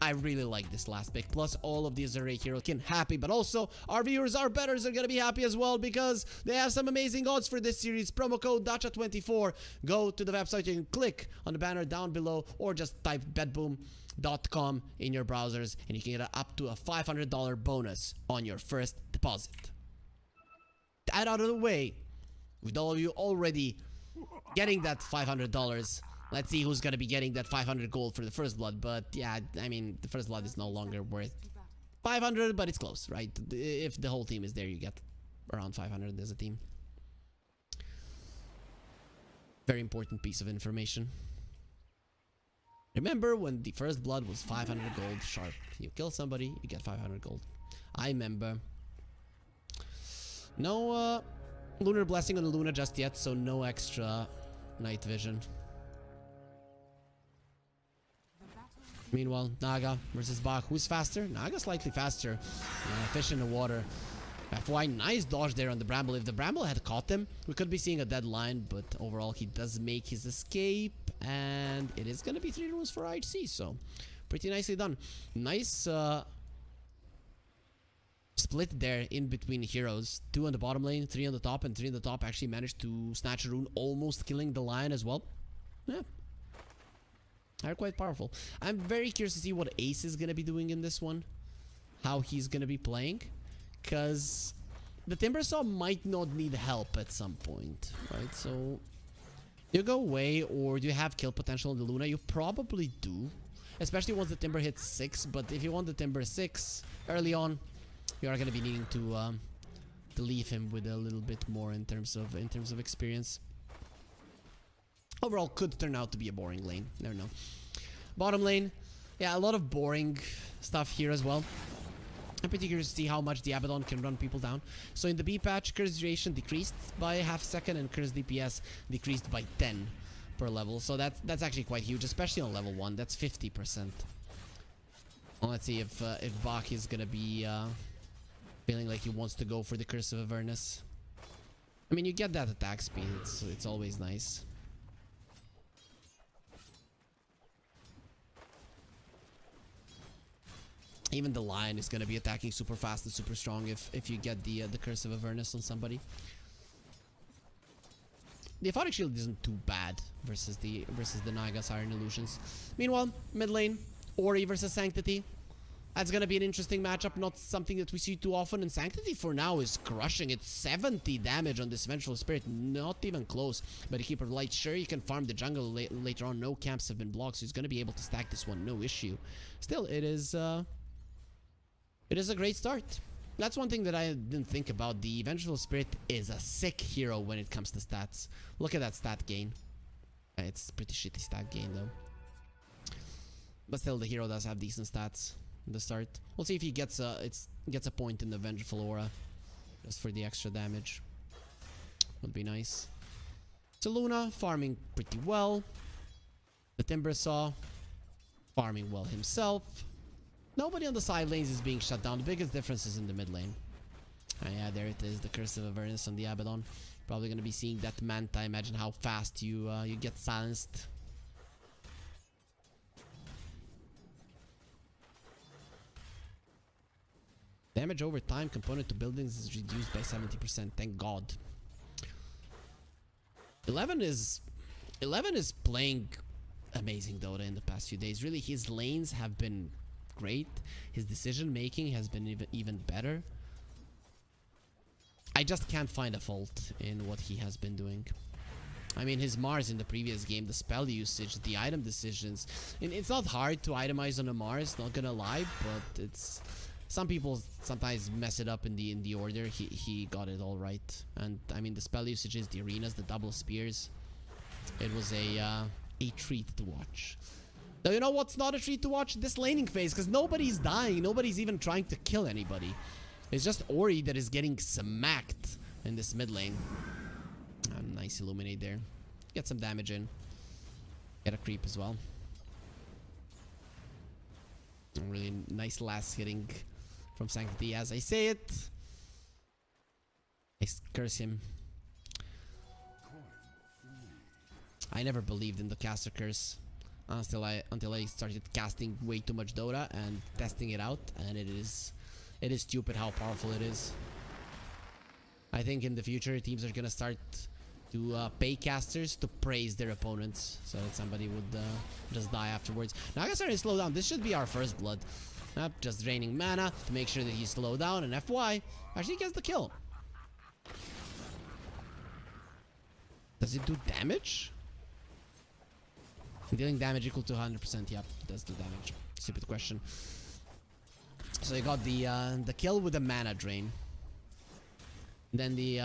I really like this last pick. Plus, all of these array heroes can happy, but also our viewers, our bettors are gonna be happy as well because they have some amazing odds for this series. Promo code DACHA24. Go to the website. You can click on the banner down below, or just type BTBOOM.com in your browsers, and you can get up to a $500 bonus on your first deposit. That out of the way, with all of you already getting that $500. Let's see who's gonna be getting that 500 gold for the first blood. But yeah, I mean, the first blood is no longer worth 500, but it's close, right? If the whole team is there, you get around 500 as a team. Very important piece of information. Remember when the first blood was 500 gold sharp? You kill somebody, you get 500 gold. I remember. No lunar blessing on the Luna just yet, so no extra night vision. Meanwhile, Naga versus Bach. Who's faster? Naga slightly faster. Fish in the water. FY, nice dodge there on the Bramble. If the Bramble had caught him, we could be seeing a dead line, but overall he does make his escape, and it is going to be 3 runes for IHC, so pretty nicely done. Nice split there in between heroes. 2 on the bottom lane, 3 on the top, and 3 on the top actually managed to snatch a rune, almost killing the lion as well. Yeah. They're quite powerful. I'm very curious to see what Ace is going to be doing in this one. How he's going to be playing. Because the Timbersaw might not need help at some point. Right, so you go away, or do you have kill potential on the Luna? You probably do. Especially once the Timber hits 6. But if you want the Timber 6 early on, you are going to be needing to leave him with a little bit more in terms of experience. Overall, could turn out to be a boring lane. Never know. Bottom lane, yeah, a lot of boring stuff here as well. I'm pretty curious to see how much the Abaddon can run people down. So in the B patch, curse duration decreased by half a second, and curse DPS decreased by 10 per level. So that's actually quite huge, especially on level 1. That's 50%. Well, let's see if Bach is gonna be feeling like he wants to go for the Curse of Avernus. I mean, you get that attack speed. It's always nice. Even the lion is going to be attacking super fast and super strong if you get the Curse of Avernus on somebody. The Aphotic Shield isn't too bad versus the Naga's Iron Illusions. Meanwhile, mid lane, Ori versus Sanctity. That's going to be an interesting matchup, not something that we see too often. And Sanctity for now is crushing it. 70 damage on this Vengeful Spirit, not even close. But a Keeper of Light, sure, you can farm the jungle later on. No camps have been blocked, so he's going to be able to stack this one, no issue. Still, it is a great start. That's one thing that I didn't think about. The Vengeful Spirit is a sick hero when it comes to stats. Look at that stat gain. It's pretty shitty stat gain though. But still, the hero does have decent stats in the start. We'll see if he gets a point in the Vengeful Aura just for the extra damage. Would be nice. So Luna farming pretty well. The Timbersaw farming well himself. Nobody on the side lanes is being shut down. The biggest difference is in the mid lane. Yeah, there it is. The Curse of Avernus on the Abaddon. Probably going to be seeing that Manta. Imagine how fast you get silenced. Damage over time component to buildings is reduced by 70%. Thank God. 11 is playing amazing Dota in the past few days. Really, his lanes have been great. His decision making has been even better. I just can't find a fault in what he has been doing. I mean, his Mars in the previous game, the spell usage, the item decisions. And it's not hard to itemize on a Mars, not gonna lie, but it's... Some people sometimes mess it up in the order. He got it all right. And I mean, the spell usages, the arenas, the double spears. It was a treat to watch. Now, you know what's not a treat to watch? This laning phase, because nobody's dying. Nobody's even trying to kill anybody. It's just Ori that is getting smacked in this mid lane. Nice Illuminate there. Get some damage in. Get a creep as well. Really nice last hitting from Sanctity as I say it. I curse him. I never believed in the caster curse. until I started casting way too much Dota and testing it out, and it is stupid how powerful it is. I think in the future teams are gonna start to pay casters to praise their opponents so that somebody would just die afterwards. Now I started to slow down. This should be our first blood. Just draining mana to make sure that he's slowed down, and FY actually gets the kill. Does it do damage? Dealing damage equal to 100%. Yep, it does do damage. Stupid question. So you got the kill with the mana drain. Then the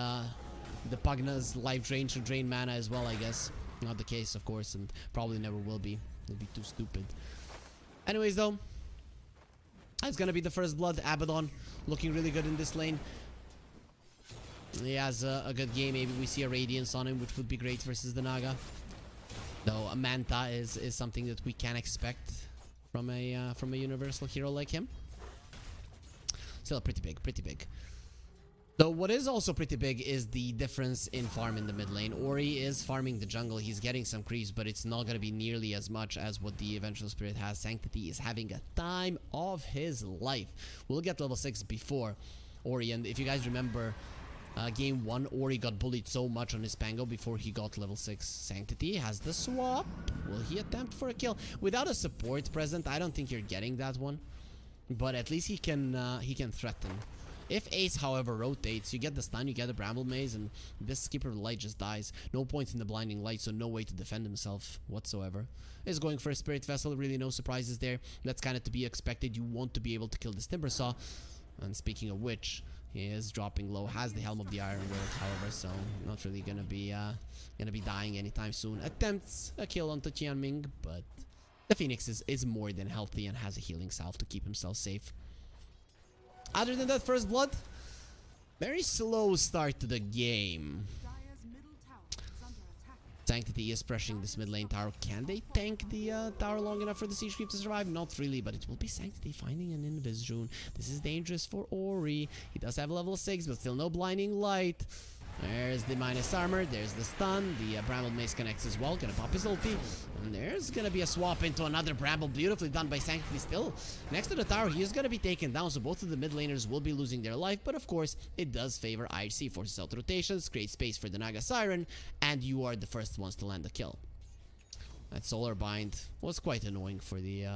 Pugna's life drain should drain mana as well, I guess. Not the case, of course, and probably never will be. It'll be too stupid. Anyways, though, it's gonna be the first blood. Abaddon looking really good in this lane. He has a good game. Maybe we see a Radiance on him, which would be great versus the Naga. Though a Manta is something that we can expect from a universal hero like him. Still pretty big, pretty big. So what is also pretty big is the difference in farm in the mid lane. Ori is farming the jungle. He's getting some creeps, but it's not going to be nearly as much as what the Eventual Spirit has. Sanctity is having a time of his life. We'll get level 6 before Ori. And if you guys remember game 1, Ori got bullied so much on his Pango before he got level 6. Sanctity has the swap. Will he attempt for a kill? Without a support present, I don't think you're getting that one. But at least he can threaten. If Ace, however, rotates, you get the stun, you get the Bramble Maze, and this Skipper of the Light just dies. No points in the Blinding Light, so no way to defend himself whatsoever. Is going for a Spirit Vessel, really no surprises there. That's kind of to be expected. You want to be able to kill this Timbersaw. And speaking of which, he is dropping low, has the Helm of the Iron World, however, so not really gonna be dying anytime soon. Attempts a kill onto Tianming, but the Phoenix is more than healthy and has a healing salve to keep himself safe. Other than that, first blood, very slow start to the game. Sanctity is pressuring this mid lane tower. Can they tank the tower long enough for the siege creep to survive? Not really, but it will be Sanctity finding an Invis Rune. This is dangerous for Ori. He does have level 6, but still no blinding light. There's the minus armor, there's the stun, the Bramble Mace connects as well, gonna pop his ulti, and there's gonna be a swap into another Bramble, beautifully done by Sanctity. Still next to the tower, he is gonna be taken down, so both of the mid laners will be losing their life, but of course, it does favor IHC, forces out rotations, creates space for the Naga Siren, and you are the first ones to land the kill. That Solar Bind was quite annoying for the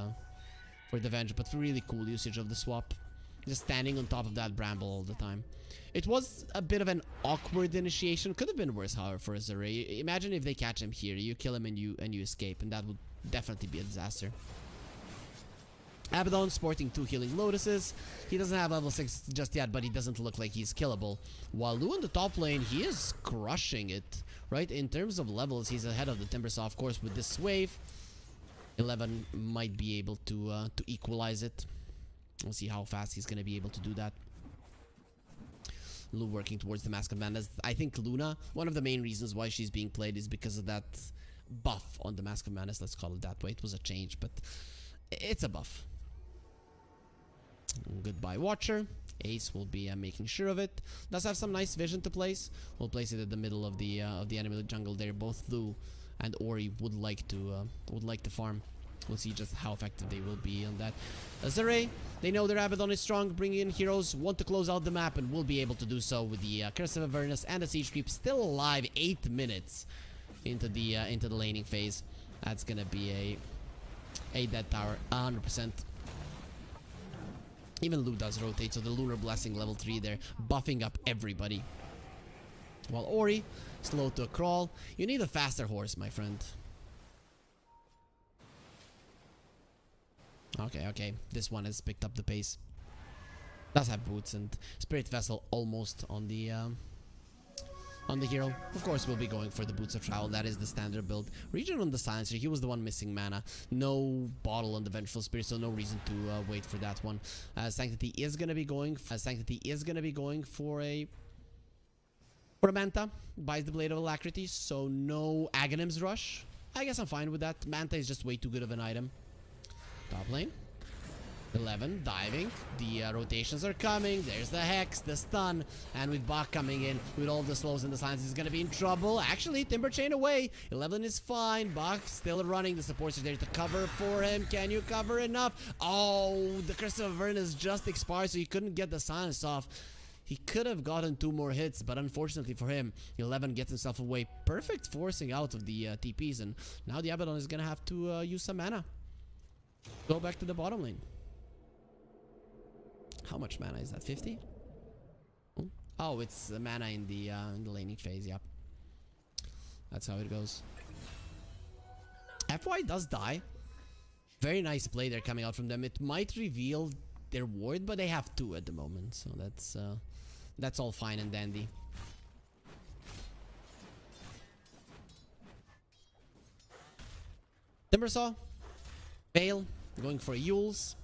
Venge, but really cool usage of the swap. Just standing on top of that Bramble all the time. It was a bit of an awkward initiation. Could have been worse, however, for Azure. Imagine if they catch him here. You kill him and you escape, and that would definitely be a disaster. Abaddon sporting 2 healing lotuses. He doesn't have level 6 just yet, but he doesn't look like he's killable. While Lu in the top lane, he is crushing it, right? In terms of levels, he's ahead of the Timbersaw, of course, with this wave. 11 might be able to equalize it. We'll see how fast he's going to be able to do that. Lu working towards the Mask of Madness. I think Luna, one of the main reasons why she's being played is because of that buff on the Mask of Madness. Let's call it that way. It was a change, but it's a buff. Goodbye, Watcher. Ace will be making sure of it. Does have some nice vision to place. We'll place it at the middle of the enemy jungle there. Both Lu and Ori would like to farm. We'll see just how effective they will be on that. Azure, they know their Abaddon is strong, bringing in heroes, want to close out the map, and will be able to do so with the Curse of Avernus and the Siege Creep still alive 8 minutes into the laning phase. That's gonna be a dead tower, 100%. Even Lu does rotate, so the Lunar Blessing level 3 there, buffing up everybody. While Ori, slow to a crawl. You need a faster horse, my friend. Okay. This one has picked up the pace. Does have boots and Spirit Vessel almost on the hero. Of course, we'll be going for the Boots of Travel. That is the standard build. Region on the Silencer. He was the one missing mana. No bottle on the Vengeful Spirit, so no reason to wait for that one. Sanctity is gonna be going. For a Manta. Buys the Blade of Alacrity, so no Aghanim's Rush. I guess I'm fine with that. Manta is just way too good of an item. Top lane. 11 diving. The rotations are coming. There's the hex, the stun, and with Bach coming in with all the slows and the silence, he's gonna be in trouble. Actually, Timber Chain away. 11 is fine. Bach still running. The supports are there to cover for him. Can you cover enough? Oh, the Curse of Avernus just expired, so he couldn't get the silence off. He could have gotten 2 more hits, but unfortunately for him, 11 gets himself away. Perfect forcing out of the TPs, and now the Abaddon is gonna have to use some mana. Go back to the bottom lane. How much mana is that? 50? Oh, it's mana in the laning phase. Yep, that's how it goes. FY does die. Very nice play there coming out from them. It might reveal their ward, but they have 2 at the moment, so that's all fine and dandy. Timbersaw, Bale going for Yules.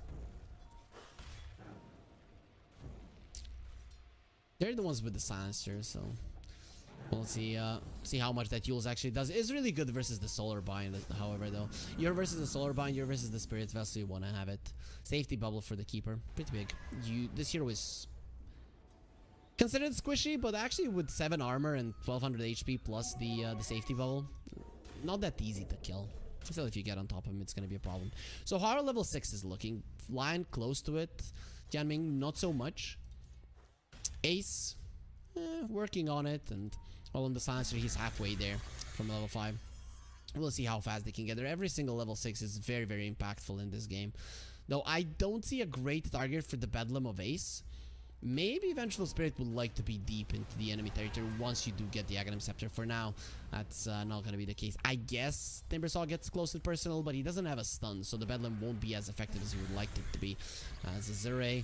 They're the ones with the silencer, so we'll see how much that Yules actually does. It's really good versus the Solar Bind, however, though. You're versus the Solar Bind, you're versus the Spirit Vessel, you want to have it. Safety bubble for the Keeper, pretty big. This hero is considered squishy, but actually with 7 armor and 1200 HP plus the safety bubble, not that easy to kill. Still, if you get on top of him, it's going to be a problem. So how our level 6 is looking? Lion close to it. Jianming, not so much. Ace, working on it, and all on the silencer, he's halfway there from level 5. We'll see how fast they can get there. Every single level 6 is very, very impactful in this game. Though I don't see a great target for the Bedlam of Ace. Maybe Vengeful Spirit would like to be deep into the enemy territory once you do get the Aghanim Scepter. For now, that's not going to be the case. I guess Timbersaw gets close and personal, but he doesn't have a stun, so the Bedlam won't be as effective as you would like it to be. As Azure,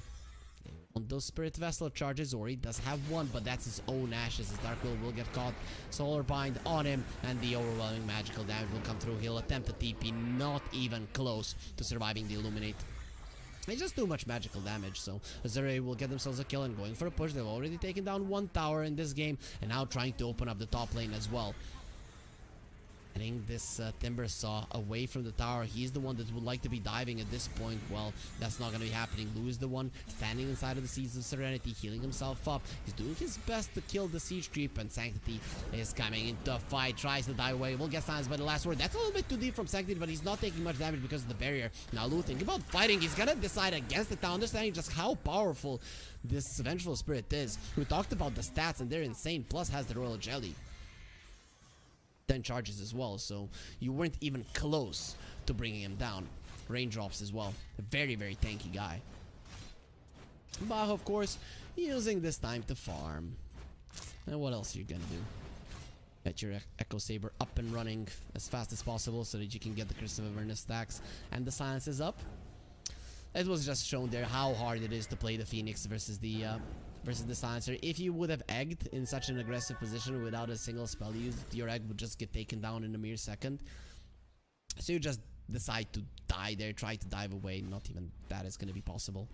on those Spirit Vessel charges, Ori does have 1, but that's his own ashes. His Dark Will get caught. Solar Bind on him, and the overwhelming magical damage will come through. He'll attempt a TP, not even close to surviving the Illuminate. It's just too much magical damage, so Azure will get themselves a kill and going for a push. They've already taken down 1 tower in this game, and now trying to open up the top lane as well. Getting this Timbersaw away from the tower. He's the one that would like to be diving at this point. Well, that's not going to be happening. Lou is the one standing inside of the Seas of Serenity, healing himself up. He's doing his best to kill the siege creep, and Sanctity is coming into a fight. Tries to die away. Will get silenced by the last word. That's a little bit too deep from Sanctity, but he's not taking much damage because of the barrier. Now Lou, think about fighting. He's going to decide against it now, understanding just how powerful this Vengeful Spirit is. We talked about the stats, and they're insane. Plus has the Royal Jelly. 10 charges as well, so you weren't even close to bringing him down. Raindrops as well. A very, very tanky guy. Bach, of course, using this time to farm. And what else are you gonna do? Get your Echo Saber up and running as fast as possible so that you can get the Curse of Avernus stacks and the silence is up. It was just shown there how hard it is to play the Phoenix versus the silencer. If you would have egged in such an aggressive position without a single spell used, your egg would just get taken down in a mere second. So you just decide to die there, try to dive away. Not even that is going to be possible.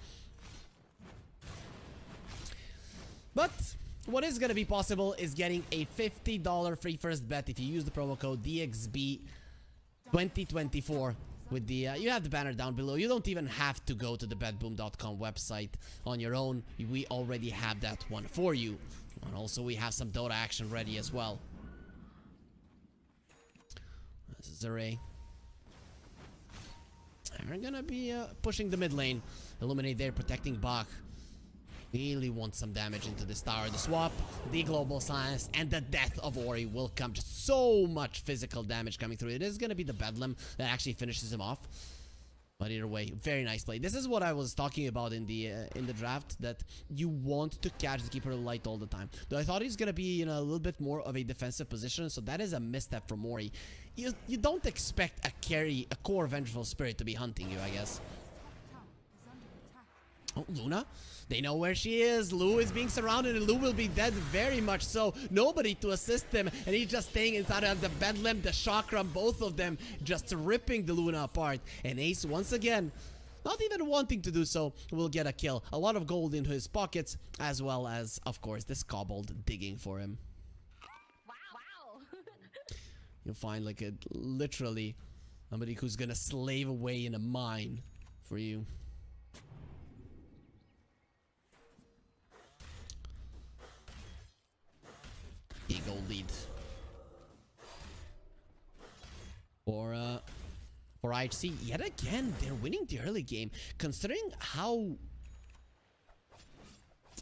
But what is going to be possible is getting a $50 free first bet if you use the promo code DXB2024. With the you have the banner down below. You don't even have to go to the BTBOOM.com website on your own. We already have that one for you. And also we have some Dota action ready as well. This is Array. We're gonna be pushing the mid lane. Illuminate there, protecting Bach. Really want some damage into this tower. The swap, the global silence, and the death of Ori will come. Just so much physical damage coming through. It is going to be the Bedlam that actually finishes him off. But either way, very nice play. This is what I was talking about in the draft, that you want to catch the Keeper of Light all the time. Though I thought he's going to be in a little bit more of a defensive position, so that is a misstep from Ori. You don't expect a core Vengeful Spirit to be hunting you, I guess. Oh, Luna? They know where she is. Lou is being surrounded, and Lou will be dead very much so. Nobody to assist him, and he's just staying inside of the Bedlam, the Chakram, both of them just ripping the Luna apart. And Ace, once again, not even wanting to do so, will get a kill. A lot of gold into his pockets, as well as, of course, this Kobold digging for him. Wow. You'll find, like, literally somebody who's gonna slave away in a mine for you. IHC. Yet again, they're winning the early game. Considering how,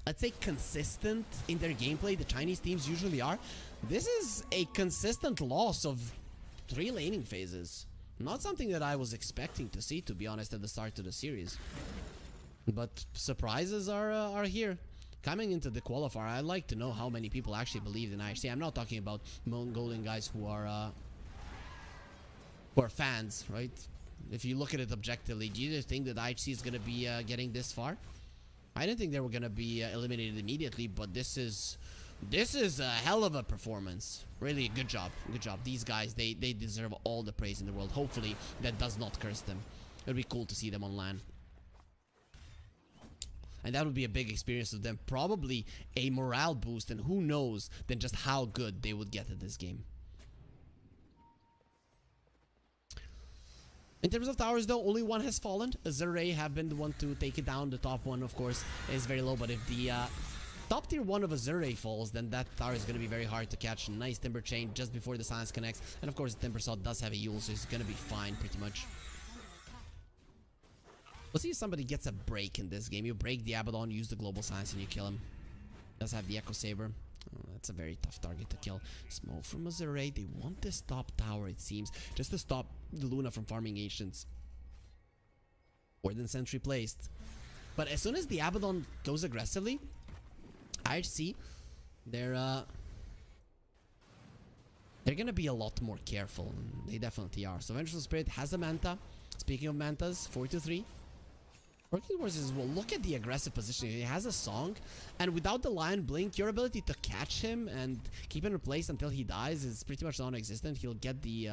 let's say, consistent in their gameplay the Chinese teams usually are, this is a consistent loss of 3 laning phases. Not something that I was expecting to see, to be honest, at the start of the series. But surprises are here. Coming into the qualifier, I'd like to know how many people actually believed in IHC. I'm not talking about Mongolian guys who are fans, right? If you look at it objectively, do you think that IHC is going to be getting this far? I didn't think they were going to be eliminated immediately, but this is a hell of a performance. Really, good job. Good job. These guys, they deserve all the praise in the world. Hopefully, that does not curse them. It would be cool to see them on LAN. And that would be a big experience for them. Probably a morale boost, and who knows then just how good they would get at this game. In terms of towers though, only one has fallen. Azure have been the one to take it down. The top one, of course, is very low. But if the top tier one of Azure falls, then that tower is going to be very hard to catch. Nice Timber Chain just before the Silence connects. And of course, the Timber Saw does have a Yule, so he's going to be fine pretty much. We'll see if somebody gets a break in this game. You break the Abaddon, use the Global Silence, and you kill him. Does have the Echo Saber. Oh, that's a very tough target to kill. Smoke from Azure. They want this top tower, it seems, just to stop the Luna from farming Ancients. More than Sentry placed. But as soon as the Abaddon goes aggressively, IHC, they're gonna be a lot more careful. They definitely are. So Vengeful Spirit has a Manta. Speaking of Mantas, 4-3. Working towards is, well, look at the aggressive positioning. He has a Song, and without the Lion Blink, your ability to catch him and keep him in place until he dies is pretty much non-existent. He'll get the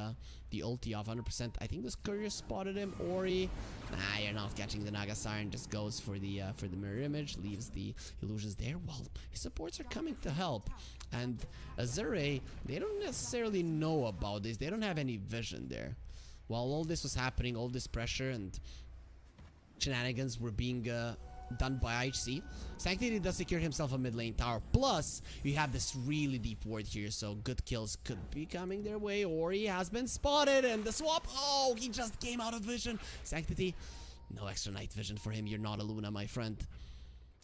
ulti off 100%. I think this courier spotted him. Ori, nah, you're not catching the Naga Siren. Just goes for the mirror image, leaves the illusions there. Well, his supports are coming to help, and Azure, they don't necessarily know about this. They don't have any vision there. While all this was happening, all this pressure and shenanigans were being done by IHC, Sanctity does secure himself a mid lane tower. Plus, you have this really deep ward here, so good kills could be coming their way. Or he has been spotted, and the swap. Oh, he just came out of vision. Sanctity, no extra night vision for him. You're not a Luna, my friend.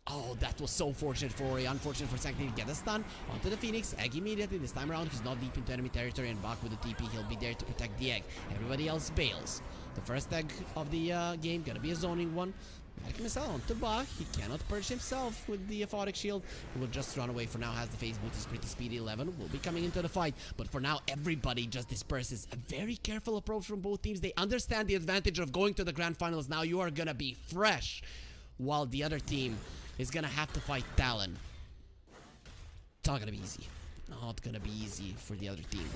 Oh, that was so fortunate for Ori. Unfortunate for Sanctity to get a stun onto the Phoenix. Egg immediately. This time around, he's not deep into enemy territory, and Bach with the TP, he'll be there to protect the egg. Everybody else bails. The first egg of the game, gonna be a zoning one. Medic missile onto Bach. He cannot purge himself with the Aphotic Shield. He will just run away for now. Has the phase boot. He's pretty speedy. 11 will be coming into the fight. But for now, everybody just disperses. A very careful approach from both teams. They understand the advantage of going to the grand finals. Now you are gonna be fresh, while the other team is gonna have to fight Talon. It's not gonna be easy. Not gonna be easy for the other team.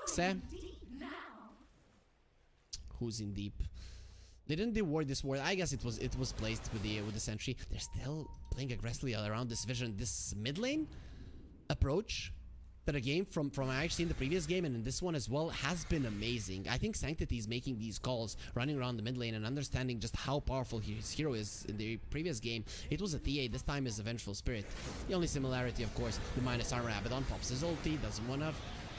Sam, who's in deep? They didn't reward this ward. I guess it was placed with the sentry. They're still playing aggressively around this vision. This mid lane approach to the game from IHC in the previous game and in this one as well has been amazing. I think Sanctity is making these calls, running around the mid lane and understanding just how powerful his hero is. In the previous game, it was a TA. This time is a Vengeful Spirit. The only similarity, of course, the minus armor. Abaddon pops his ulti, doesn't want to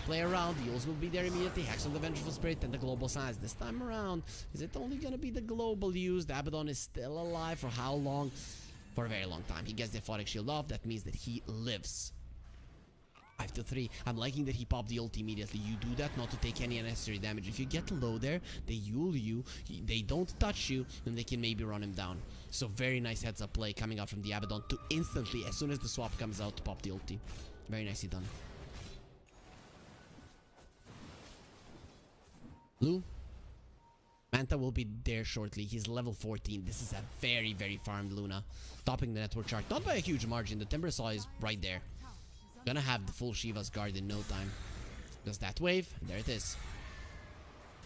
play around. The Yules will be there immediately. Hacks on the Vengeful Spirit and the global size. This time around, is it only gonna be the global used? Abaddon is still alive for how long? For a very long time. He gets the Aphotic Shield off. That means that he lives. 5-3. I'm liking that he popped the ult immediately. You do that not to take any unnecessary damage. If you get low there, they Yule you, they don't touch you, then they can maybe run him down. So very nice heads up play coming out from the Abaddon to instantly, as soon as the swap comes out, to pop the ulti. Very nicely done. Blue. Manta will be there shortly. He's level 14. This is a very, very farmed Luna. Topping the network chart. Not by a huge margin. The Timber Saw is right there. Gonna have the full Shiva's guard in no time. Does that wave? There it is.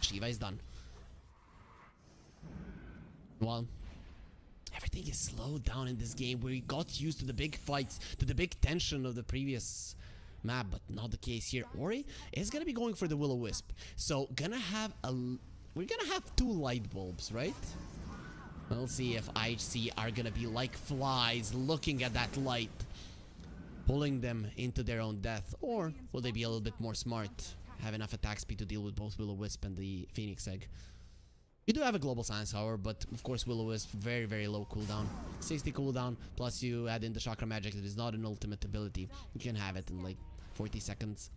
Shiva is done. Well, everything is slowed down in this game. We got used to the big fights, to the big tension of the previous map, but not the case here. Ori is gonna be going for the Will-O-Wisp. So we're gonna have 2 light bulbs, right? We'll see if IHC are gonna be like flies looking at that light. pulling them into their own death? Or will they be a little bit more smart, have enough attack speed to deal with both Will-O-Wisp and the Phoenix Egg? You do have a global silence, however, but of course Will-O-Wisp very, very low cooldown. 60 cooldown, plus you add in the chakra magic that is not an ultimate ability. You can have it in like 40 seconds.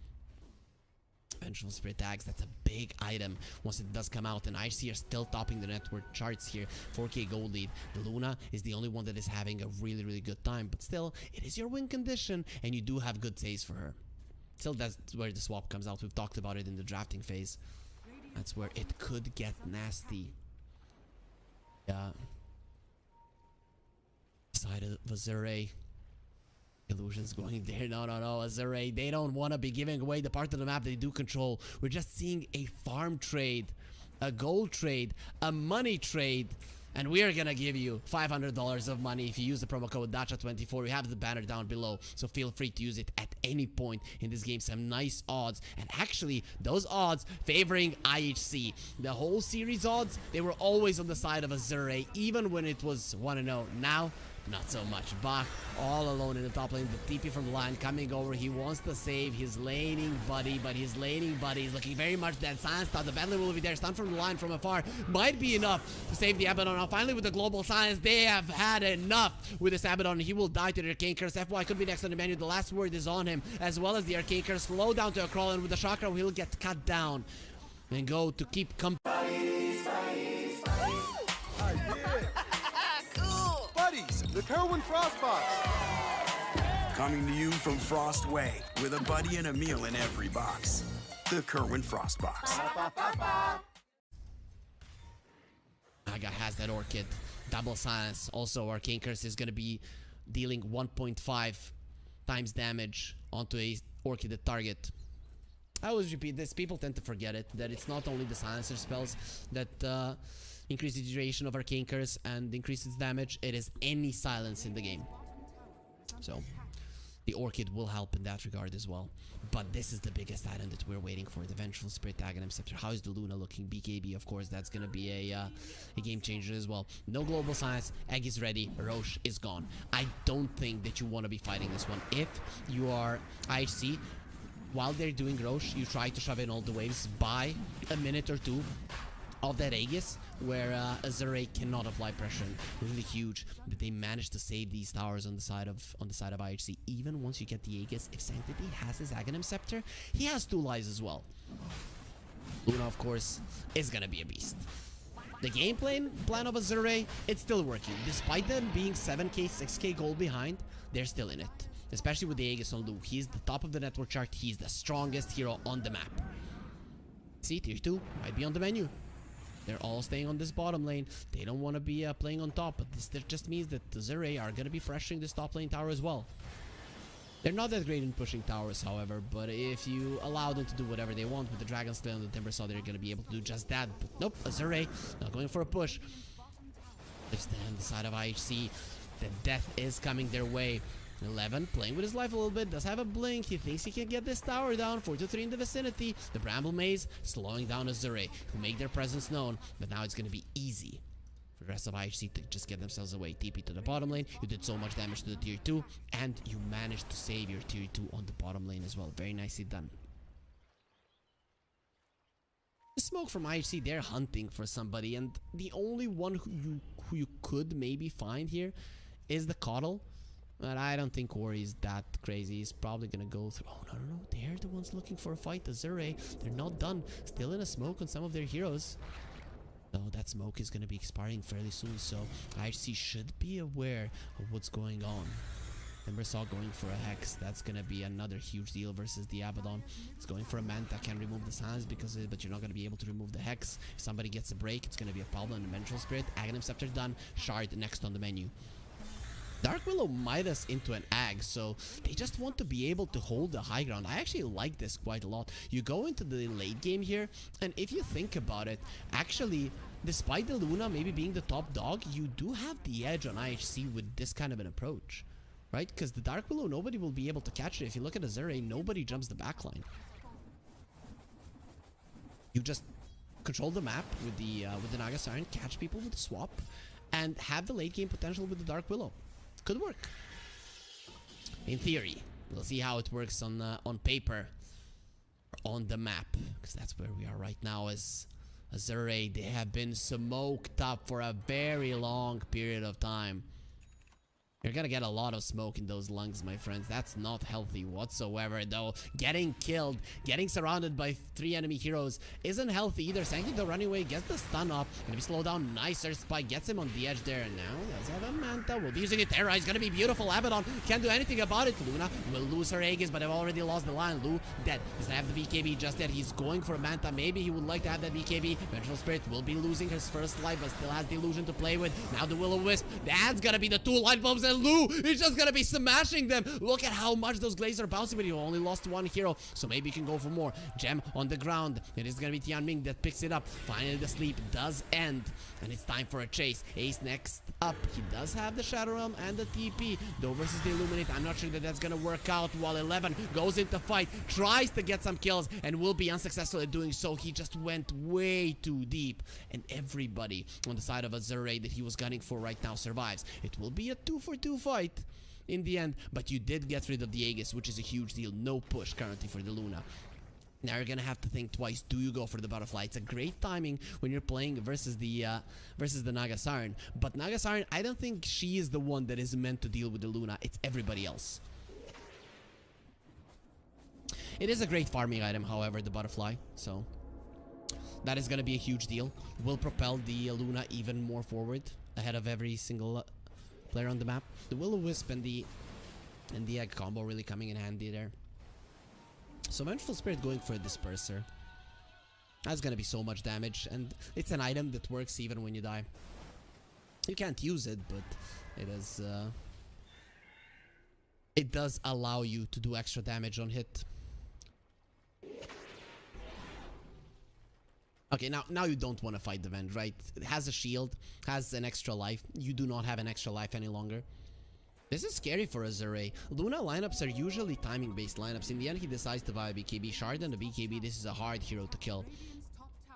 Vengeful Spirit tags, that's a big item once it does come out, and IHC are still topping the network charts here. 4k gold lead. The Luna is the only one that is having a really, really good time, but still, it is your win condition, and you do have good saves for her. Still, that's where the swap comes out. We've talked about it in the drafting phase. That's where it could get nasty. Yeah. Side of Azure. Illusions going there. No, Azure, they don't want to be giving away the part of the map they do control. We're just seeing a farm trade, a gold trade, a money trade, and we are gonna give you $500 of money if you use the promo code DACHA24. We have the banner down below, so feel free to use it at any point in this game. Some nice odds, and actually those odds favoring IHC. The whole series odds, they were always on the side of Azure, even when it was 1-0. Now, not so much. Bach all alone in the top lane. The TP from the line coming over. He wants to save his laning buddy, but his laning buddy is looking very much dead. Silence thought the battler will be there. Stun from the line from afar might be enough to save the Abaddon. Now finally with the global silence, they have had enough with this Abaddon. He will die to the Arcane Curse. FY could be next on the menu. The last word is on him, as well as the Arcane Curse. Slow down to a crawl, and with the chakra he'll get cut down and go to keep company. The Kerwin Frostbox. Coming to you from Frostway, with a buddy and a meal in every box. The Kerwin Frostbox. Naga has that Orchid. Double silence. Also, Arcane Curse is going to be dealing 1.5 times damage onto a Orchid target. I always repeat this. People tend to forget it, that it's not only the silencer spells that increase the duration of Arcane Curse and increase its damage. It is any silence in the game. So the Orchid will help in that regard as well. But this is the biggest item that we're waiting for, the Vengeful Spirit Aghanim Scepter. How is the Luna looking? BKB, of course, that's gonna be a game changer as well. No global silence. Egg is ready. Roche is gone. I don't think that you want to be fighting this one. If you are IHC, while they're doing Roche, you try to shove in all the waves. Buy a minute or two of that Aegis, where Azure cannot apply pressure. Really huge that they managed to save these towers on the side of IHC. Even once you get the Aegis, if Sanctity has his Aghanim Scepter, he has 2 lives as well. Luna, of course, is gonna be a beast. The game plan of Azure, it's still working. Despite them being 7k, 6k gold behind, they're still in it. Especially with the Aegis on Lu. He's the top of the network chart. He's the strongest hero on the map. See, tier 2 might be on the menu. They're all staying on this bottom lane. They don't want to be playing on top, but this just means that the Azure are going to be pressuring this top lane tower as well. They're not that great in pushing towers, however, but if you allow them to do whatever they want with the Dragon Slayer and the Timber Saw, they're going to be able to do just that. But nope, Azure not going for a push. They stand on the side of IHC. The death is coming their way. 11 playing with his life a little bit, does have a blink. He thinks he can get this tower down. 4-3 in the vicinity. The Bramble Maze slowing down Azure, who make their presence known, but now it's going to be easy for the rest of IHC to just get themselves away. TP to the bottom lane. You did so much damage to the tier 2, and you managed to save your tier 2 on the bottom lane as well. Very nicely done. The smoke from IHC, they're hunting for somebody, and the only one who you could maybe find here is the Coddle. But I don't think Ori is that crazy. He's probably gonna go through. Oh, no. They're the ones looking for a fight. Azure, they're not done. Still in a smoke on some of their heroes. So that smoke is gonna be expiring fairly soon. So IHC should be aware of what's going on. Timbersaw going for a Hex. That's gonna be another huge deal versus the Abaddon. It's going for a Manta. Can remove the silence but you're not gonna be able to remove the Hex. If somebody gets a break, it's gonna be a problem. Dimensional Spirit. Aghanim Scepter done. Shard next on the menu. Dark Willow Midas into an Ag, so they just want to be able to hold the high ground. I actually like this quite a lot. You go into the late game here, and if you think about it, actually, despite the Luna maybe being the top dog, you do have the edge on IHC with this kind of an approach, right? Because the Dark Willow, nobody will be able to catch it. If you look at Azure, nobody jumps the backline. You just control the map with the Naga Siren, catch people with the swap, and have the late game potential with the Dark Willow. Could work. In theory. We'll see how it works on paper, on the map, because that's where we are right now. As Azure, they have been smoked up for a very long period of time. You're gonna get a lot of smoke in those lungs, my friends. That's not healthy whatsoever, though. Getting killed, getting surrounded by 3 enemy heroes isn't healthy either. Sanctity, though, running away, gets the stun off. Gonna be slowed down. Nicer spike, gets him on the edge there. And now, does have a Manta. Will be using it. Terrorize, gonna be beautiful. Abaddon can't do anything about it. Luna will lose her Aegis, but I've already lost the line. Lu dead. Doesn't have the BKB just yet. He's going for a Manta. Maybe he would like to have that BKB. Vengeful Spirit will be losing his first life, but still has the illusion to play with. Now the Will-O-Wisp. That's gonna be the 2 light bulbs, and Lu is just gonna be smashing them. Look at how much those glazes are bouncing, but he only lost 1 hero, so maybe he can go for more. Gem on the ground. It is gonna be Tianming that picks it up. Finally, the sleep does end, and it's time for a chase. Ace next up. He does have the Shadow Realm and the TP, though versus the Illuminate. I'm not sure that that's gonna work out. While 11 goes into fight, tries to get some kills, and will be unsuccessful at doing so. He just went way too deep, and everybody on the side of Azure that he was gunning for right now survives. It will be a 2-for-2 fight in the end, but you did get rid of the Aegis, which is a huge deal. No push currently for the Luna. Now you're gonna have to think twice. Do you go for the butterfly? It's a great timing when you're playing versus the Naga Siren. But Naga Siren, I don't think she is the one that is meant to deal with the Luna. It's everybody else. It is a great farming item, however, the butterfly. So that is gonna be a huge deal. Will propel the Luna even more forward, ahead of every single player on the map. The Will-O-Wisp and the Egg combo really coming in handy there. So Vengeful Spirit going for a Disperser. That's gonna be so much damage, and it's an item that works even when you die. You can't use it, but it is it does allow you to do extra damage on hit. Okay, now you don't want to fight the Venge, right? It has a shield, has an extra life. You do not have an extra life any longer. This is scary for Azure. Luna lineups are usually timing-based lineups. In the end, he decides to buy a BKB Shard, and the BKB, this is a hard hero to kill.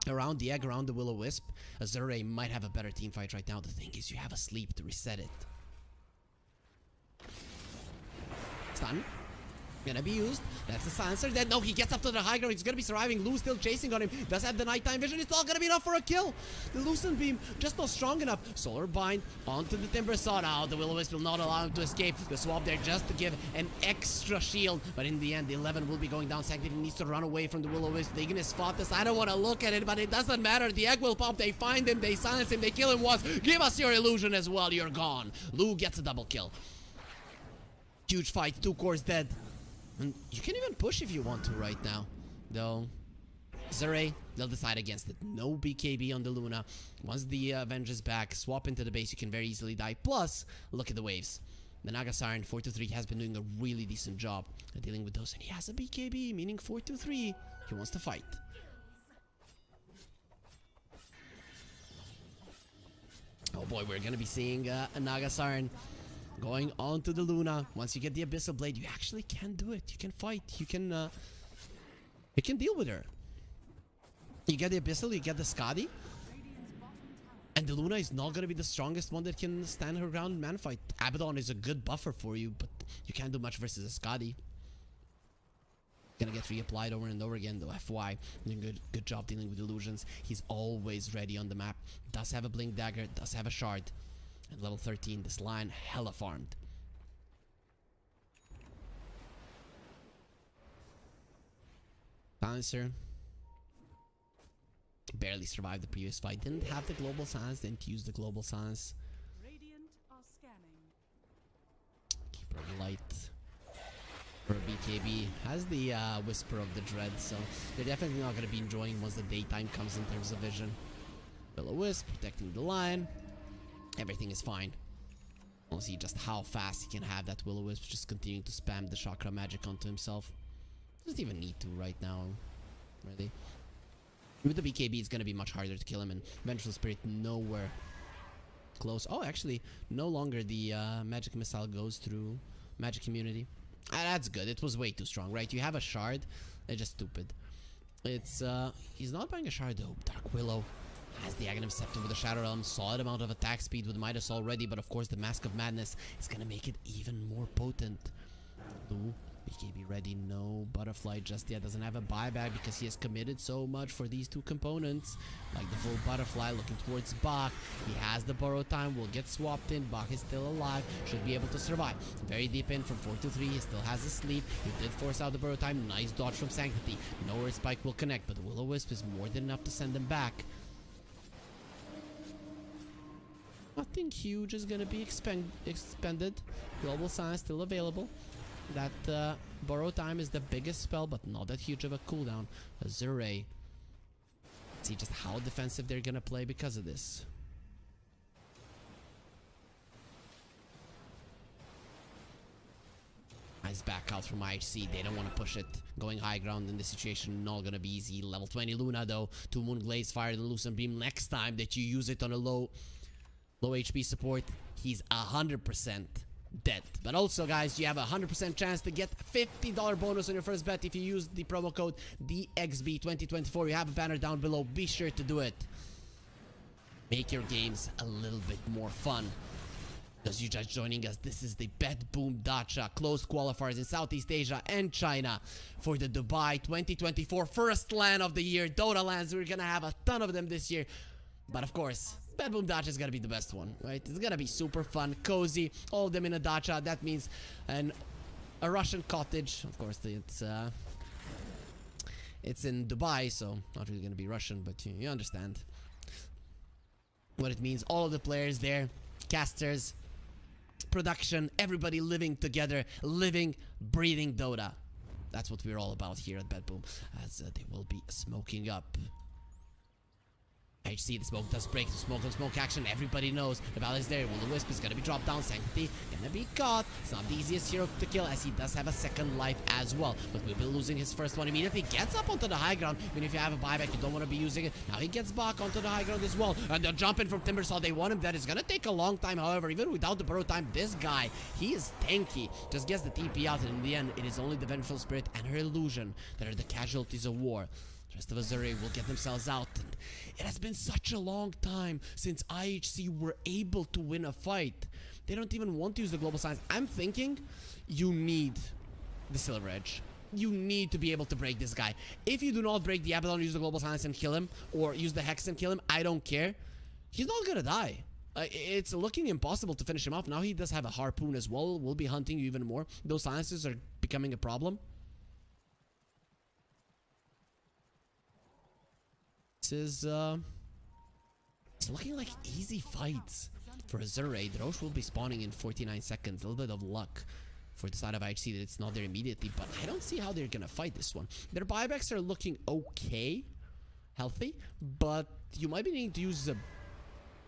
Around the Egg, around the Will-O-Wisp, Azure might have a better team fight right now. The thing is, you have a sleep to reset it. Stun. Gonna be used. That's the silencer. Then no, he gets up to the high ground. He's gonna be surviving. Lu still chasing on him. Does have the nighttime vision. It's all gonna be enough for a kill. The Lucent Beam just not strong enough. Solar Bind onto the Timber Saw. Now the Will-O-Wisp will not allow him to escape. The swap there just to give an extra shield. But in the end, the 11 will be going down. Sanctity needs to run away from the Will-O-Wisp. They're gonna spot this. I don't want to look at it, but it doesn't matter. The Egg will pop. They find him. They silence him. They kill him once. Give us your illusion as well. You're gone. Lu gets a double kill. Huge fight. 2 cores dead. And you can even push if you want to right now, though. Zure, they'll decide against it. No BKB on the Luna. Once the Avenge is back, swap into the base, you can very easily die. Plus, look at the waves. The Naga Siren 4-3 has been doing a really decent job at dealing with those, and he has a BKB, meaning 4-3. He wants to fight. Oh boy, we're gonna be seeing a Naga Siren going on to the Luna. Once you get the Abyssal Blade, you actually can do it. You can fight. You can deal with her. You get the Abyssal, you get the Skadi. And the Luna is not going to be the strongest one that can stand her ground in man fight. Abaddon is a good buffer for you, but you can't do much versus a Skadi. Gonna get reapplied over and over again, though. FY doing good job dealing with illusions. He's always ready on the map. Does have a Blink Dagger, does have a Shard. And level 13, this line hella farmed. Silencer barely survived the previous fight. Didn't have the global silence, didn't use the global silence. Radiant are scanning. Keeper of Light for BKB has the Whisper of the Dread, so they're definitely not going to be enjoying once the daytime comes in terms of vision. Will-O-Wisp protecting the line. Everything is fine. We'll see just how fast he can have that Will-O-Wisp just continuing to spam the chakra magic onto himself. Doesn't even need to right now, really. With the BKB, it's going to be much harder to kill him, and Vengeful Spirit nowhere close. Oh, actually, no longer the magic missile goes through magic immunity. That's good. It was way too strong, right? You have a shard. They're just stupid. It's, he's not buying a shard, though. Dark Willow has the Aghanim Scepter with the Shadow Realm, solid amount of attack speed with Midas already, but of course the Mask of Madness is gonna make it even more potent. Lu BKB ready, no butterfly just yet. Doesn't have a buyback because he has committed so much for these two components. Like the full butterfly looking towards Bach. He has the borrow time, will get swapped in. Bach is still alive, should be able to survive. Very deep in from 4 to 3, he still has a sleep. He did force out the borrow time, nice dodge from Sanctity. Nowhere Spike will connect, but the Will-O-Wisp is more than enough to send him back. Nothing huge is gonna be expended. Global Science still available. That borrow time is the biggest spell, but not that huge of a cooldown. Azure. Let's see just how defensive they're gonna play because of this. Nice back out from IHC. They don't want to push it. Going high ground in this situation, not gonna be easy. Level 20 Luna though. 2 Moon Glaze, fire the Lucent Beam. Next time that you use it on a low HP support, he's 100% dead. But also guys, you have a 100% chance to get $50 bonus on your first bet if you use the promo code DXB2024. You have a banner down below, be sure to do it. Make your games a little bit more fun. Those you just joining us, this is the BTBOOM DACHA closed qualifiers in Southeast Asia and China for the Dubai 2024 first LAN of the year. Dota LANs, we're gonna have a ton of them this year. But of course, BTBOOM DACHA is gonna be the best one, right? It's gonna be super fun, cozy, all of them in a dacha. That means a Russian cottage. Of course, it's in Dubai, so not really gonna be Russian, but you understand what it means. All of the players there, casters, production, everybody living together, living, breathing Dota. That's what we're all about here at BTBOOM, as they will be smoking up. IHC, the smoke does break, the smoke on smoke action, everybody knows the battle is there. Will-O-Wisp is gonna be dropped down, Sanctity gonna be caught. It's not the easiest hero to kill as he does have a second life as well, but we'll be losing his first one immediately. Gets up onto the high ground, even if you have a buyback, you don't want to be using it. Now he gets back onto the high ground as well, and the jump in from Timbersaw, they want him. That is gonna take a long time, however, even without the borrow time, this guy, he is tanky. Just gets the TP out, and in the end, it is only the Vengeful Spirit and her illusion that are the casualties of war. The rest of Azure will get themselves out. And it has been such a long time since IHC were able to win a fight. They don't even want to use the global science. I'm thinking you need the Silver Edge. You need to be able to break this guy. If you do not break the Abaddon, use the global science and kill him, or use the Hex and kill him, I don't care. He's not gonna die. It's looking impossible to finish him off. Now he does have a harpoon as well. We'll be hunting you even more. Those silences are becoming a problem. It's looking like easy fights for Azure. The Roche will be spawning in 49 seconds. A little bit of luck for the side of IHC that it's not there immediately, but I don't see how they're gonna fight this one. Their buybacks are looking okay, healthy, but you might be needing to use a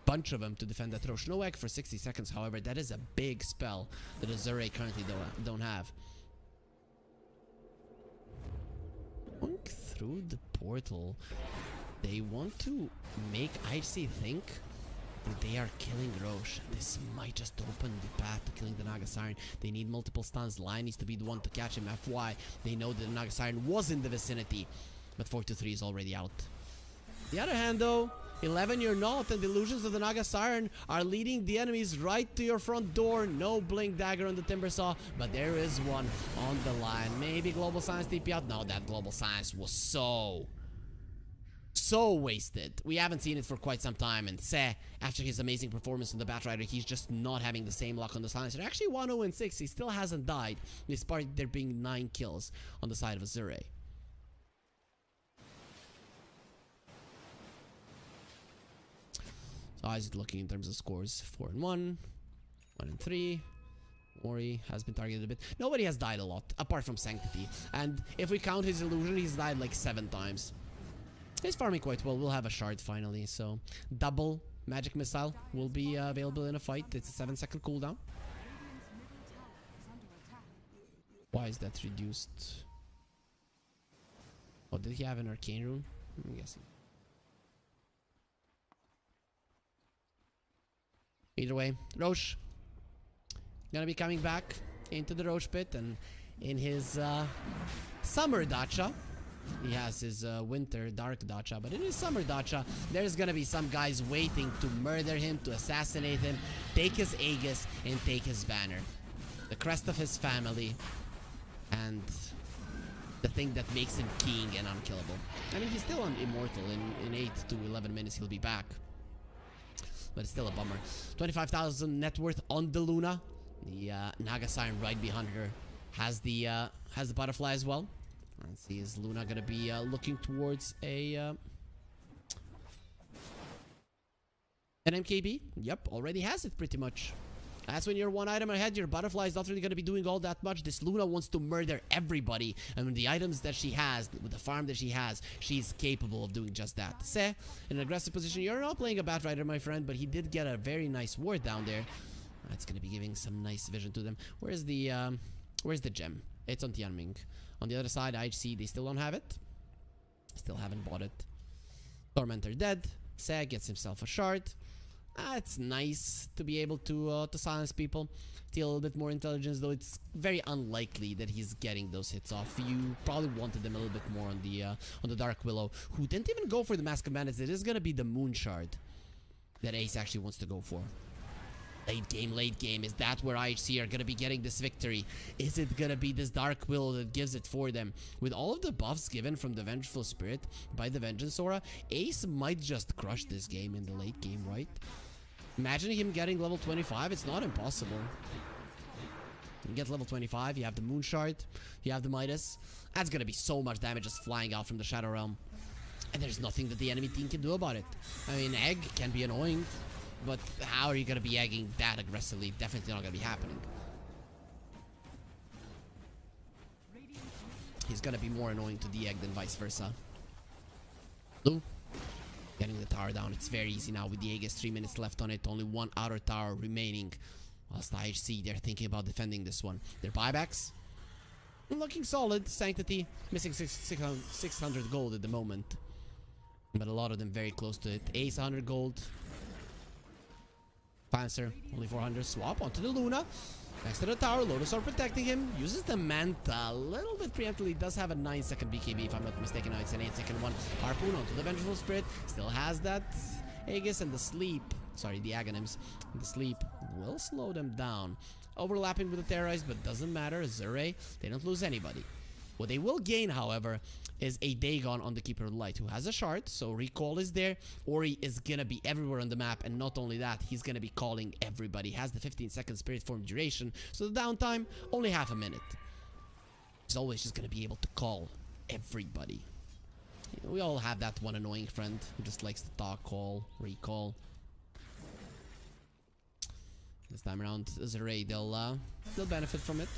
bunch of them to defend that Roche. No egg for 60 seconds, however, that is a big spell that Azure currently don't have. Going through the portal, they want to make IHC think that they are killing Roche. This might just open the path to killing the Naga Siren. They need multiple stuns. Lion needs to be the one to catch him. FY, they know that the Naga Siren was in the vicinity, but 4 to 3 is already out. The other hand though, 11 you're not, and the illusions of the Naga Siren are leading the enemies right to your front door. No blink dagger on the Timbersaw, but there is one on the line. Maybe global science TP out. No, that global science was so wasted. We haven't seen it for quite some time, and Se, after his amazing performance on the Batrider, he's just not having the same luck on the silencer. Actually 1-0-6, he still hasn't died, despite there being 9 kills on the side of Azure. So how is it looking in terms of scores? 4-1, 1-3. Mori has been targeted a bit. Nobody has died a lot, apart from Sanctity. And if we count his illusion, he's died like 7 times. He's farming quite well. We'll have a shard finally, so double magic missile will be available in a fight. It's a 7-second cooldown. Why is that reduced? Oh, did he have an arcane rune? I'm guessing. Either way, Roche gonna be coming back into the Roche pit, and in his summer dacha, he has his winter dark dacha, but in his summer dacha, there's gonna be some guys waiting to murder him, to assassinate him, take his Aegis, and take his banner. The crest of his family. and the thing that makes him king and unkillable. I mean, he's still on immortal. In 8 to 11 minutes he'll be back, but it's still a bummer. 25,000 net worth on the Luna. The Naga Siren right behind her has the butterfly as well. Let's see, is Luna gonna be looking towards an MKB? Yep, already has it pretty much. That's when you're one item ahead, your butterfly is not really going to be doing all that much. This Luna wants to murder everybody. And with the items that she has, with the farm that she has, she's capable of doing just that. Se, in an aggressive position, you're not playing a Bat Rider, my friend, but he did get a very nice ward down there. That's going to be giving some nice vision to them. Where's the gem? It's on Tianming. On the other side, IHC, they still don't have it. Still haven't bought it. Tormentor dead. Se gets himself a shard. It's nice to be able to silence people. Steal a little bit more intelligence, though it's very unlikely that he's getting those hits off. You probably wanted them a little bit more on the Dark Willow, who didn't even go for the Mask of Madness. It is gonna be the Moon Shard that Ace actually wants to go for. Late game. Is that where IHC are gonna be getting this victory? Is it gonna be this Dark Willow that gives it for them? With all of the buffs given from the Vengeful Spirit by the Vengeance Aura, Ace might just crush this game in the late game, right? Imagine him getting level 25. It's not impossible. You get level 25, you have the Moon Shard, you have the Midas. That's gonna be so much damage just flying out from the Shadow Realm. And there's nothing that the enemy team can do about it. I mean, Egg can be annoying, but how are you gonna be egging that aggressively? Definitely not gonna be happening. He's gonna be more annoying to the Egg than vice versa. Blue. Getting the tower down. It's very easy now with the Aegis. 3 minutes left on it. Only one outer tower remaining. Whilst the IHC, they're thinking about defending this one. Their buybacks looking solid. Sanctity missing 600 gold at the moment, but a lot of them very close to it. Ace 100 gold. Panzer only 400. Swap onto the Luna. Next to the tower, Lotus are protecting him. Uses the Manta a little bit preemptively. Does have a 9-second BKB if I'm not mistaken. Now it's an 8-second one. Harpoon onto the Vengeful Spirit. Still has that Aegis, and the sleep. Sorry, the Aghanims. The sleep will slow them down. Overlapping with the Terrorized, but doesn't matter. Zure, they don't lose anybody. What they will gain, however, is a Dagon on the Keeper of the Light, who has a shard, so recall is there. Ori is gonna be everywhere on the map, and not only that, he's gonna be calling everybody. Has the 15-second Spirit Form duration, so the downtime, only half a minute. He's always just gonna be able to call everybody. You know, we all have that one annoying friend who just likes to talk, call, recall. This time around, as a raid, they'll benefit from it.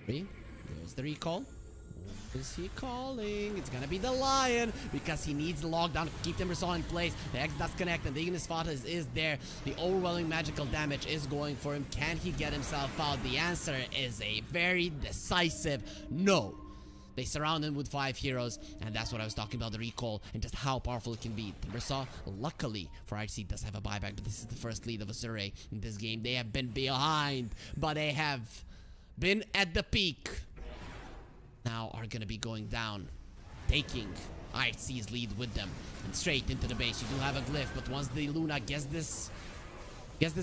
There's the recall. What is he calling? It's gonna be the Lion, because he needs the lockdown to keep Timbersaw in place. The X does connect, and the Ignis Fata is there. The overwhelming magical damage is going for him. Can he get himself out? The answer is a very decisive no. They surround him with 5 heroes, and that's what I was talking about, the recall and just how powerful it can be. Timbersaw, luckily for IHC, does have a buyback, but this is the first lead of Azure in this game. They have been behind, but they have been at the peak. Now are gonna be going down, taking IHC's lead with them, and straight into the base. You do have a glyph, but once the Luna gets this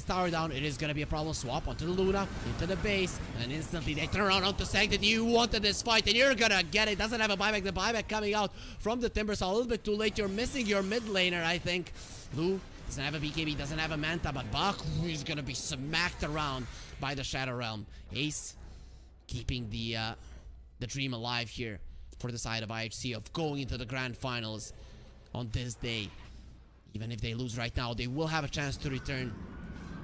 tower down, it is gonna be a problem. Swap onto the Luna, into the base, and instantly they turn around onto Sanctity. You wanted this fight, and you're gonna get it. Doesn't have a buyback. The buyback coming out from the Timbersaw a little bit too late. You're missing your mid laner, I think. Blue doesn't have a BKB, doesn't have a Manta, but Bach is gonna be smacked around by the Shadow Realm. Ace keeping the dream alive here for the side of IHC of going into the grand finals on this day. Even if they lose right now, they will have a chance to return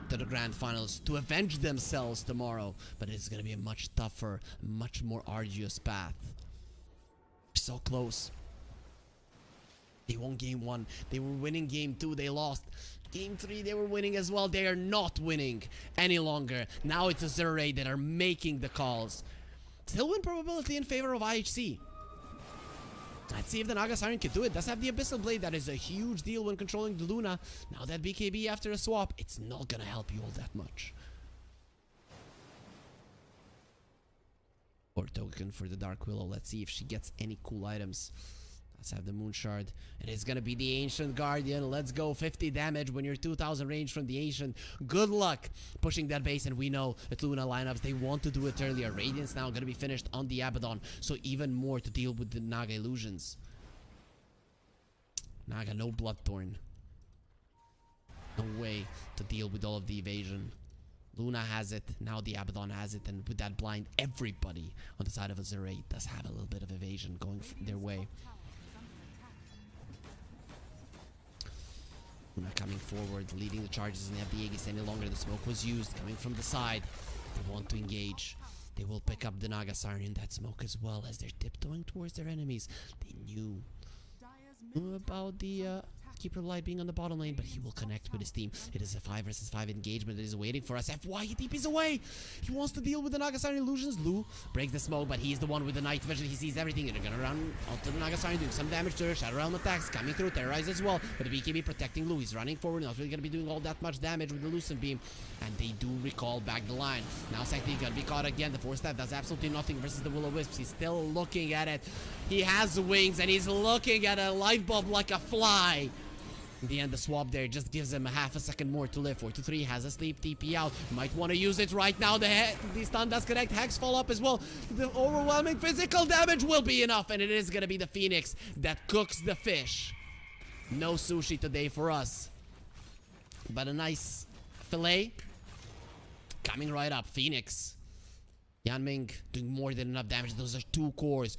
to the grand finals to avenge themselves tomorrow, but it's gonna be a much tougher, much more arduous path. So close. They won game 1, they were winning game 2, they lost game 3, they were winning as well. They are not winning any longer. Now it's Azure that are making the calls. Still win probability in favor of IHC. Let's see if the Naga Siren can do it. Does have the Abyssal Blade. That is a huge deal when controlling the Luna. Now that BKB after a swap, it's not gonna help you all that much. Or token for the Dark Willow. Let's see if she gets any cool items. Let's have the Moon Shard. It is gonna be the Ancient Guardian. Let's go. 50 damage when you're 2000 range from the Ancient. Good luck pushing that base, and we know that Luna lineups, they want to do it earlier. Radiant's now gonna be finished on the Abaddon, so even more to deal with the Naga illusions. Naga, no Bloodthorn. No way to deal with all of the evasion. Luna has it, now the Abaddon has it, and with that blind, everybody on the side of Azure does have a little bit of evasion going their way. Luna coming forward, leading the charges, and they have the Aegis any longer. The smoke was used, coming from the side. They want to engage. They will pick up the Naga Siren in that smoke as well as they're tiptoeing towards their enemies. They knew about the Keeper of Light being on the bottom lane, but he will connect with his team. It is a 5 versus 5 engagement that is waiting for us. FY, he TP's away. He wants to deal with the Naga Siren illusions. Lu breaks the smoke, but he's the one with the night vision. He sees everything. They're gonna run onto the Naga Siren, doing some damage to her. Shadow Realm attacks coming through, terrorize as well. But the BKB protecting Lu. He's running forward, not really gonna be doing all that much damage with the Lucent Beam. And they do recall back the line. Now Sanctity gonna be caught again. The Force Staff does absolutely nothing versus the Will-O-Wisps. He's still looking at it. He has wings, and he's looking at a light bulb like a fly. In the end, the swap there just gives him a half a second more to live. 4-3 has a sleep TP out. Might want to use it right now. The stun does connect. Hex fall up as well. The overwhelming physical damage will be enough, and it is going to be the Phoenix that cooks the fish. No sushi today for us, but a nice fillet coming right up. Phoenix. Yanming doing more than enough damage. Those are two cores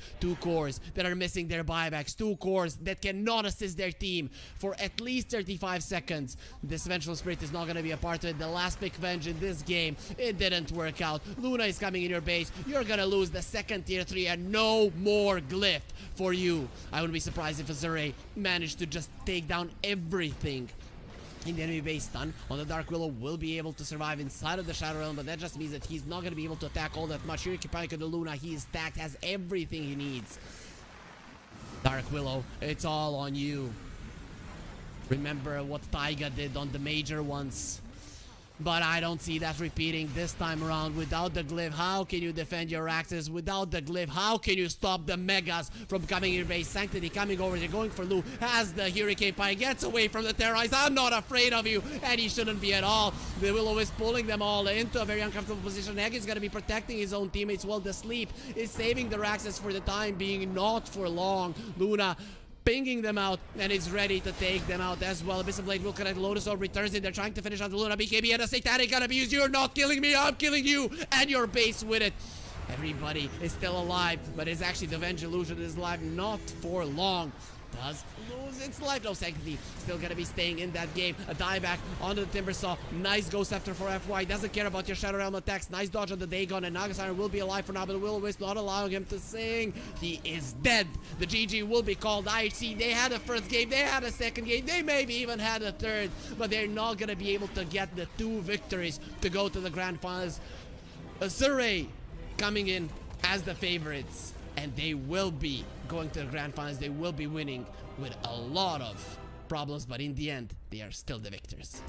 that are missing their buybacks. 2 cores that cannot assist their team for at least 35 seconds. This Vengeful Spirit is not going to be a part of it. The last pick Venge in this game, it didn't work out. Luna is coming in your base. You're going to lose the second tier 3 and no more glyph for you. I wouldn't be surprised if Azure managed to just take down everything in the enemy base. Stun on the Dark Willow will be able to survive inside of the Shadow Realm, but that just means that he's not going to be able to attack all that much. Here, Kipika the Luna, he is stacked, has everything he needs. Dark Willow, it's all on you. Remember what Taiga did on the major ones. But I don't see that repeating this time around. Without the glyph, how can you defend your axes? Without the glyph, how can you stop the megas from coming in your base? Sanctity coming over, they're going for Lu. Has the Hurricane Pie, gets away from the terrorize. I'm not afraid of you, and he shouldn't be at all. The Willow is pulling them all into a very uncomfortable position. Egg is going to be protecting his own teammates while the Sleep is saving the Raxes for the time being, not for long. Luna pinging them out, and is ready to take them out as well. Abyssal Blade will connect. Lotus Orb returns it. They're trying to finish on the Luna. BKB and a Satanic gonna be used. You're not killing me, I'm killing you, and your base with it. Everybody is still alive, but it's actually the Venge Illusion is alive, not for long. Does lose its life. No, Sanctity still gonna be staying in that game. A dieback onto the Timbersaw. Nice Ghost Scepter for FY. Doesn't care about your Shadow Realm attacks. Nice dodge on the Dagon, and Naga Siren will be alive for now, but the Will-O-Wisp not allowing him to sing. He is dead. The GG will be called. IHC, they had a first game, they had a second game, they maybe even had a third, but they're not gonna be able to get the 2 victories to go to the grand finals. Azure coming in as the favorites, and they will be going to the grand finals. They will be winning with a lot of problems, but in the end, they are still the victors.